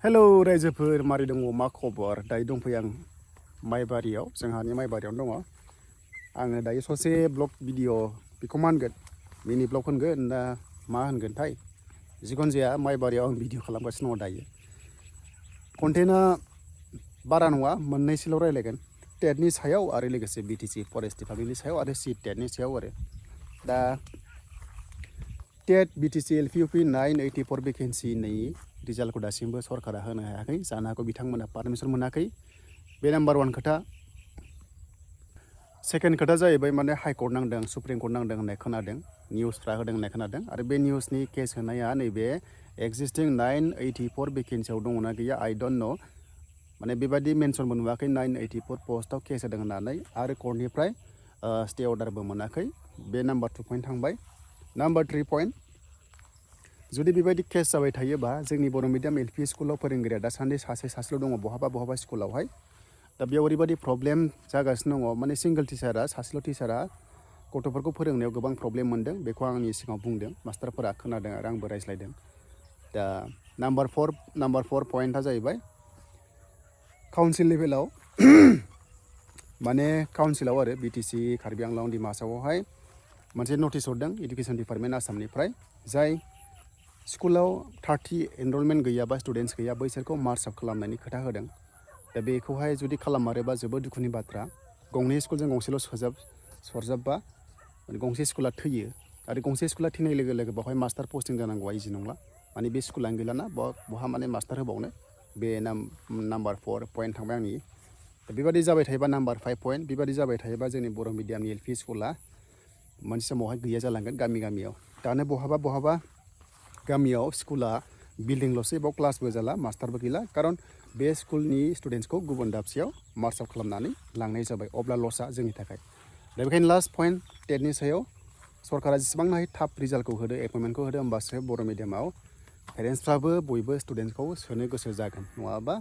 Hello रायजोफोर मारै दङ मा खबर दायो दंफैयो आं माइबारियाव जोंहानि माइबारियावनो दङ आङो दायो ससे ब्लग भिडिअ बेखौ मा होनगोन मिनि ब्लग होनगोन ना मा होनगोनथाय जिखुनु जाया माइबारियाव आं भिडिअ खालामगासिनो दङ दायो कन्टेन्टआ बारा नङा मोननैसोल' रायलायगोन टेटनि सायाव आरो लोगोसे BTC फरेस्ट डिपार्टमेन्टनि सायाव आरो टेटनि सायाव आरो दा टेट BTC LPUP 984 भेकेन्सिनि रिजाल्टखौ दासिमबो सरकारा होनो हायाखै जानो हागौ बिथांमोना पारमिसन मोनाखै बे नाम्बार 1 खोथा सेकेन्ड खोथा जाहैबाय माने हाइकर्ट नांदों सुप्रिम कर्ट नांदों होननाय खोनादों निउसफ्रा होदों होननाय खोनादों आरो बे निउसनि केस होनाया नैबे एक्जिस्टिं 984 भेकेन्सियाव दङना गैया आइ डन्ट नो माने बेबायदि मेनसनबो नुवाखै 984 पस्टआव केस होदों होननानै आरो कर्टनिफ्राय स्टे अर्डारबो मोनाखै बे नाम्बार 2 पइन्ट थांबाय नाम्बार 3 पइन्ट जुदि बेबायदि केस जाबाय थायोबा जोंनि बर' मिडियाम LP स्कुलाव फोरोंगिरिया दासान्दि सासेल' दङ बहाबा स्कुलावहाय दा बेयाव ओरैबायदि प्रब्लेम जागासिनो दङ माने सिंगल टिचारा सासेल' टिचारा गथ'फोरखौ फोरोंनायाव गोबां प्रब्लेम मोनदों बेखौ आंनि सिगाङाव बुंदों मास्टारफोरा खोनादों आरो आंबो रायज्लायदों दा नाम्बार 4 पइन्टआ जाहैबाय काउन्सिल लेभेलाव माने काउन्सिलाव आरो BTC कार्बि आंलं डिमासावहाय मोनसे नटिस हरदों इडुकेसन डिपार्टमेन्ट आसामनिफ्राय जाय स्कुलाव 30 एनरलमेन्ट गैयाबा स्टुडेन्ट्स गैया बैसोरखौ मार्च आप खालामनायनि खोथा होदों दा बेखौहाय जुदि खालामारोबा जोबोद दुखुनि बाथ्रा गंनै स्कुलजों गंसेल' सरजाबबा गंसे स्कुला थैयो आरो गंसे स्कुला थैनाय लोगो लोगो बेवहाय मास्टार पस्टिं जानांगौआ इजि नंला माने बे स्कुलानो गैलाना बहा माने मास्टार होबावनो बे नाम्बार 4 पइन्ट थांबाय आंनि दा बेबायदि जाबाय थायोबा नाम्बार 5 पइन्ट बेबायदि जाबाय थायोबा जोंनि बर' मिडियामनि LP स्कुला मोनसे समावहाय गैया जालांगोन गामियाव दानो बहाबा गामियाव स्कुला बिल्डिंल'सो बाव क्लासबो जाला मास्टारबो गैला खारन बे स्कुलनि स्टुडेन्ट्सखौ गुबुन दाबसेयाव मार्च आप खालामनानै लांनाय जाबाय अब्ला लसआ जोंनि थाखाय दा बेखायनो लास्ट पइन्ट टेटनि सायाव सरकारा जेसेबां हायो थाब रिजाल्टखौ होदो एपइन्टमेन्टखौ होदो होमबासो बर' मिडियामाव पेरेन्टसफ्राबो बयबो स्टुडेन्ट्सखौ सोनो गोसो जागोन नङाबा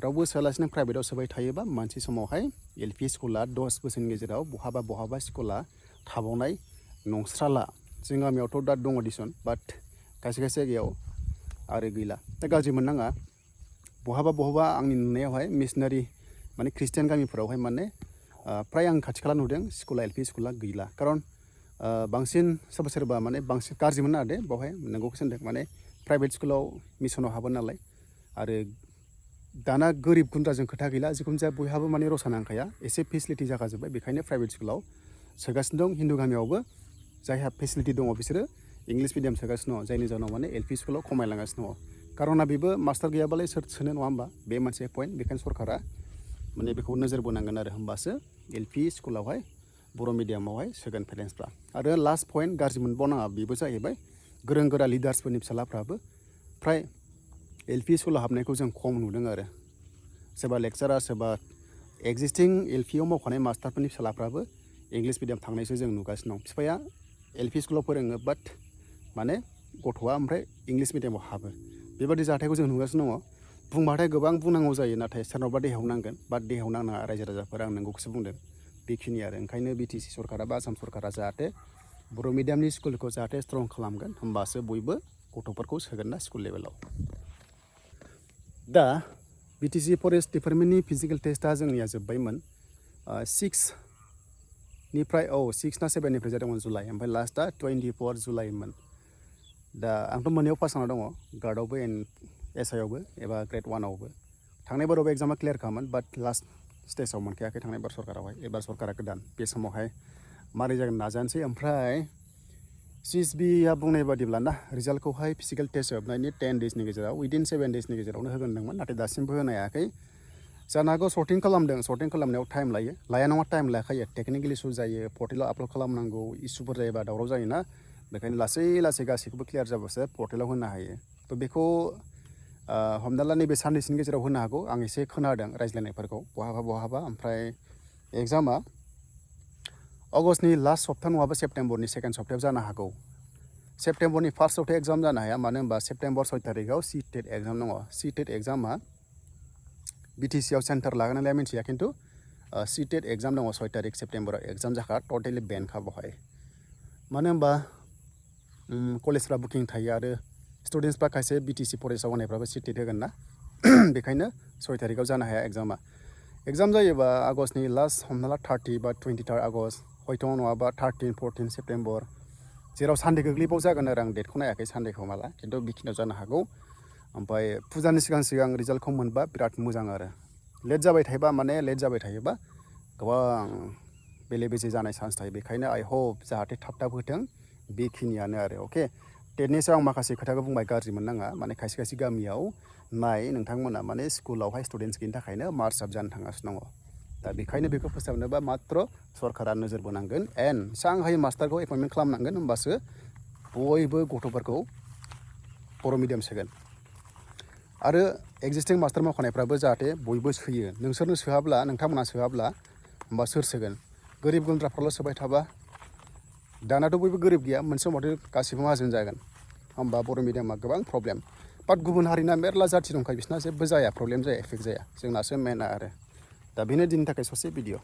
रावबो सोआलासिनो प्राइभेटाव सोबाय थायोबा मोनसे समावहाय LP स्कुला 10 बोसोरनि गेजेराव बहाबा स्कुला थाबावनाय नंस्राला जों गामियावथ' दा दङ दिसन बाट खायसे जायगायाव आरो गैला दा गाज्रि मोननाङा बहाबा आंनि नुनायावहाय मिशनारि माने ख्रिस्टियान गामिफोरावहाय माने फ्राय आं खाथि खाला नुदों स्कुला LP स्कुला गैला खारन बांसिन सोरबा माने बांसिन गाज्रि मोननो दे बावहाय नंगौखौ होनदों माने प्राइभेट स्कुलाव मिसनाव हाबो नालाय आरो दाना गोरिब गुन्द्राजों खोथा गैला जिखुनु जाया बयहाबो माने रसा नांखाया एसे फेसिलिटि जाखाजोब्बाय बेखायनो प्राइभेट स्कुलाव सोगासिनो दं हिन्दु गामियावबो जायहा फेसिलिटि दङ बिसोरो इंलिश मिडियाम सोगासिनो दङ जायनि जाहोनाव माने LP स्कुलाव खमायलांगासिनो दङ खारना बेबो मास्टार गैयाबालाय सोर सोनो नङा होमबा बे मोनसे पइन्ट बेखायनो सरकारा माने बेखौ नोजोर बोनांगोन आरो होमबासो LP स्कुलावहाय बर' मिडियामावहाय सोगोन पेरेन्टसफ्रा आरो लास्ट पइन्ट गाज्रि मोनबावनाङा बेबो जाहैबाय गोरों गोरा लिडार्सफोरनि फिसालाफ्राबो फ्राय LP स्कुलाव हाबनायखौ जों खम नुदों आरो सोरबा लेक्सारार सोरबा एक्जिस्टिं LPआव मावखानाय मास्टारफोरनि फिसालाफ्राबो इंलिश मिडियाम थांनायसो जों नुगासिनो दं बिफाया LP स्कुलाव फोरोङो बाट माने गथ'आ ओमफ्राय इंलिश मिडियामाव हाबो बेबादि जाथायखौ जों नुगासिनो दङ बुंबाथाय गोबां बुंनांगौ जायो नाथाय सोरनावबा देहायाव नांगोन बाट देहायाव नांनाङा रायजो राजाफोरा आं नंगौखौसो बुंदों बेखिनि आरो ओंखायनो BTC सरकारा बा आसाम सरकारा जाहाथे बर' मिडियामनि स्कुलखौ जाहाथे स्ट्रं खालामगोन होमबासो बयबो गथ'फोरखौ सोगोन ना स्कुल लेभेलाव दा BTC फरेस्ट डिपार्टमेन्टनि फिजिकेल टेस्टआ जोंनिया जोब्बायमोन 6 ना 7निफ्राय जादोंमोन जुलाइ ओमफ्राय लास्टआ 24 जुलाइमोन दा आंथ' मोननैयाव पास जाना दङ गार्डआवबो SI आवबो एबा ग्रेड 1आवबो थांनाय बारावबो एग्जामा क्लियारखामोन बाट लास्ट स्टेजाव मोनखायाखै थांनाय बार सरकारावहाय एबार सरकारा गोदान बे समावहाय मारै जागोन नाजानोसै ओमफ्राय CSBआ बुंनाय बादिब्ला ना रिजाल्टखौहाय फिजिकेल टेस्ट जोबनायनि 10 डेजनि गेजेराव उइदिन 7 डेजनि गेजेरावनो होगोन होनदोंमोन नाथाय दासिमबो होनो हायाखै जानो हागौ सर्टिं खालामनायाव टाइम लाया नङा टाइम लाखायो टेकनिकेल इसु जायो पर्टेलाव आपल'ड खालामनांगौ इसुफोर जायोबा दावराव जायोना बेखायनो लासै गासैखौबो क्लियार जाबासो पर्टेलाव होनो हायो थ' बेखौ हमना ला नैबे साननैसोनि गेजेराव होनो हागौ आं एसे खोनादों रायज्लायनायफोरखौ बहाबा ओमफ्राय एग्जामा अगस्टनि लास्ट सप्ता नङाबा सेप्तेम्बरनि सेकेन्ड सप्तायाव जानो हागौ सेप्तेम्बरनि फार्स्ट सप्तायाव एग्जाम जानो हाया मानो होनबा सेप्तेम्बर 6 तारिखआव TET एग्जाम दङ TET एग्जामा BTCआव सेन्टार लागोननालाय मिन्थिया खिन्थु TET एग्जाम दङ 6 तारिख सेप्तेम्बराव एग्जाम जाखा टटेलि बेनखा बहाय मानो होनबा कलेजफ्रा बुकिं थायो आरो स्टुडेन्ट्सफ्रा खायसे BTC फरेस्टआव होनायफ्राबो TET होगोन ना बेखायनो 6 तारिखाव जानो हाया एग्जामा। एग्जाम जायोबा आगस्टनि लास्ट हमना ला 30 बा 23 आगस्ट हयथ' नङाबा 13 14 सेप्तेम्बर जेराव सानडे गोग्लैबाव जागोन आरो आं डेटखौ नायाखै सानडेखौ माला खिन्थु बेखिनियाव जानो हागौ। ओमफ्राय फुजानि सिगां रिजाल्टखौ मोनबा बिराद मोजां आरो लेट जाबाय थायोबा गोबां बेले बेजे जानाय चान्स थायो। बेखायनो आइ होप जाहाथे थाब होथों बेखिनियानो आरो अके। टेटनि सायाव आं माखासे खोथाखौ बुंबाय गाज्रि मोननाङा माने खायसे गामियाव नोंथांमोना माने स्कुलावहाय स्टुडेन्टस गैयिनि थाखायनो मार्च आप जानो थांगासिनो दङ। दा बेखायनो बेखौ फोसाबनोबा मात्र सरकारा नोजोर बोनांगोन एन्ड सांहाय मास्टारखौ एपइन्टमेन्ट खालामनांगोन होमबासो बयबो गथ'फोरखौ बर' मिडियाम सोगोन। आरो एक्जिस्टिं मास्टार मावखानायफ्राबो जाहाथे बयबो सोयो। नोंथांमोना सोआब्ला होमबा सोर सोगोन? गोरिब गुन्द्राफ्राल' सोबाय थाबा दानाथ' बयबो गोरिब गैया मोनसे समावथ' गासिबो माहाजोन जागोन होमबा बर' मिडियामा गोबां प्रब्लेम। बाट गुबुन हारिना मेरला जाथि दंखायो बिसिना जेबो जाया प्रब्लेम जाया एफेक्ट जाया जोंनासो मेना आरो। दा बेनो दिनैनि थाखाय ससे भिडिअ'।